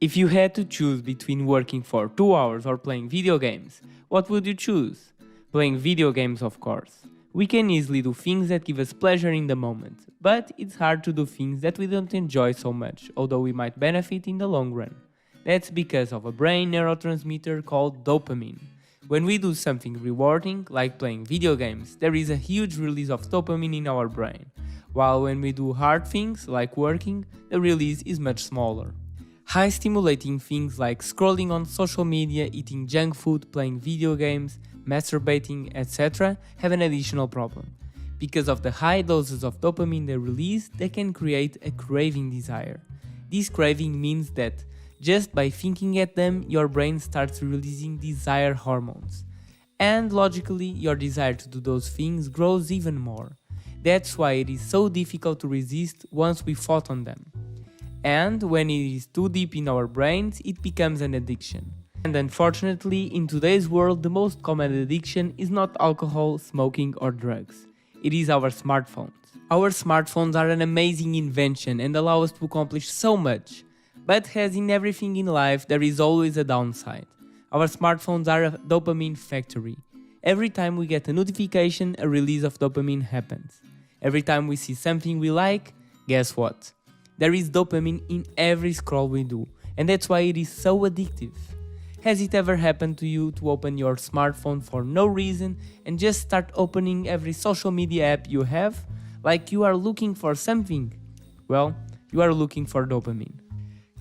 If you had to choose between working for 2 hours or playing video games, what would you choose? Playing video games, of course. We can easily do things that give us pleasure in the moment, but it's hard to do things that we don't enjoy so much, although we might benefit in the long run. That's because of a brain neurotransmitter called dopamine. When we do something rewarding, like playing video games, there is a huge release of dopamine in our brain, while when we do hard things, like working, the release is much smaller. High stimulating things like scrolling on social media, eating junk food, playing video games, masturbating, etc. have an additional problem. Because of the high doses of dopamine they release, they can create a craving desire. This craving means that just by thinking at them, your brain starts releasing desire hormones. And logically, your desire to do those things grows even more. That's why it is so difficult to resist once we fought on them. And when it is too deep in our brains, it becomes an addiction. And unfortunately, in today's world, the most common addiction is not alcohol, smoking or drugs. It is our smartphones. Our smartphones are an amazing invention and allow us to accomplish so much. But as in everything in life, there is always a downside. Our smartphones are a dopamine factory. Every time we get a notification, a release of dopamine happens. Every time we see something we like, guess what? There is dopamine in every scroll we do, and that's why it is so addictive. Has it ever happened to you to open your smartphone for no reason and just start opening every social media app you have, like you are looking for something? Well, you are looking for dopamine.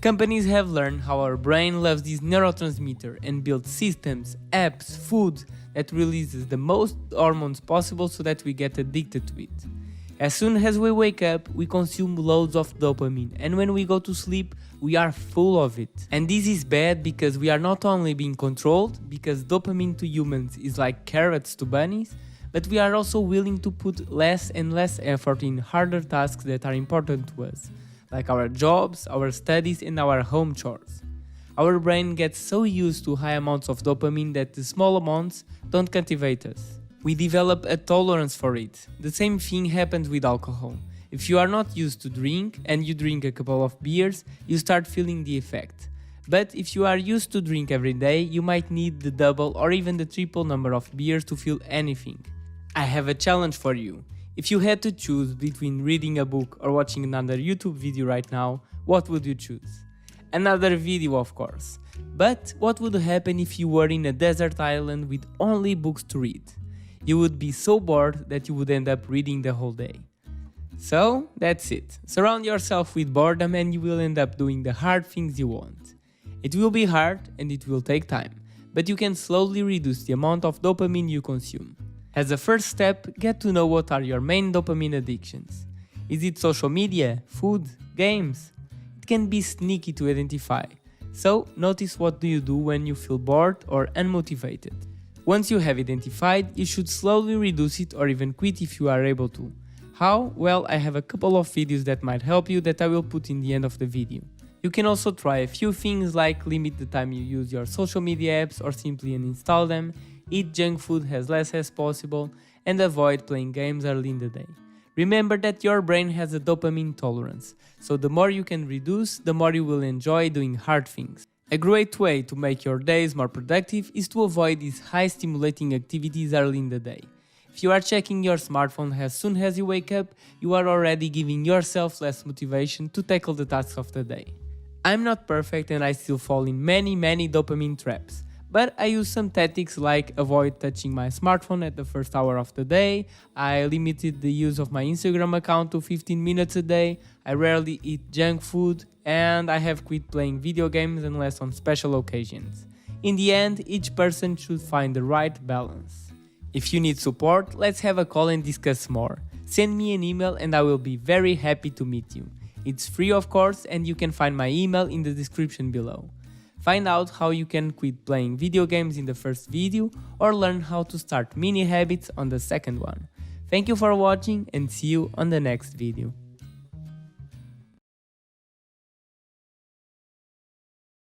Companies have learned how our brain loves this neurotransmitter and build systems, apps, food that releases the most hormones possible so that we get addicted to it. As soon as we wake up, we consume loads of dopamine, and when we go to sleep, we are full of it. And this is bad because we are not only being controlled, because dopamine to humans is like carrots to bunnies, but we are also willing to put less and less effort in harder tasks that are important to us, like our jobs, our studies, and our home chores. Our brain gets so used to high amounts of dopamine that the small amounts don't captivate us. We develop a tolerance for it. The same thing happens with alcohol. If you are not used to drink and you drink a couple of beers, you start feeling the effect. But if you are used to drink every day, you might need the double or even the triple number of beers to feel anything. I have a challenge for you. If you had to choose between reading a book or watching another YouTube video right now, what would you choose? Another video, of course. But what would happen if you were in a desert island with only books to read? You would be so bored that you would end up reading the whole day. So, that's it. Surround yourself with boredom and you will end up doing the hard things you want. It will be hard and it will take time, but you can slowly reduce the amount of dopamine you consume. As a first step, get to know what are your main dopamine addictions. Is it social media, food, games? It can be sneaky to identify. So, notice what do you do when you feel bored or unmotivated. Once you have identified, you should slowly reduce it or even quit if you are able to. How? Well, I have a couple of videos that might help you that I will put in the end of the video. You can also try a few things like limit the time you use your social media apps or simply uninstall them, eat junk food as less as possible, and avoid playing games early in the day. Remember that your brain has a dopamine tolerance, so the more you can reduce, the more you will enjoy doing hard things. A great way to make your days more productive is to avoid these high stimulating activities early in the day. If you are checking your smartphone as soon as you wake up, you are already giving yourself less motivation to tackle the tasks of the day. I'm not perfect and I still fall in many dopamine traps, but I use some tactics like avoid touching my smartphone at the first hour of the day, I limited the use of my Instagram account to 15 minutes a day, I rarely eat junk food, and I have quit playing video games unless on special occasions. In the end, each person should find the right balance. If you need support, let's have a call and discuss more. Send me an email and I will be very happy to meet you. It's free of course, and you can find my email in the description below. Find out how you can quit playing video games in the first video or learn how to start mini habits on the second one. Thank you for watching and see you on the next video.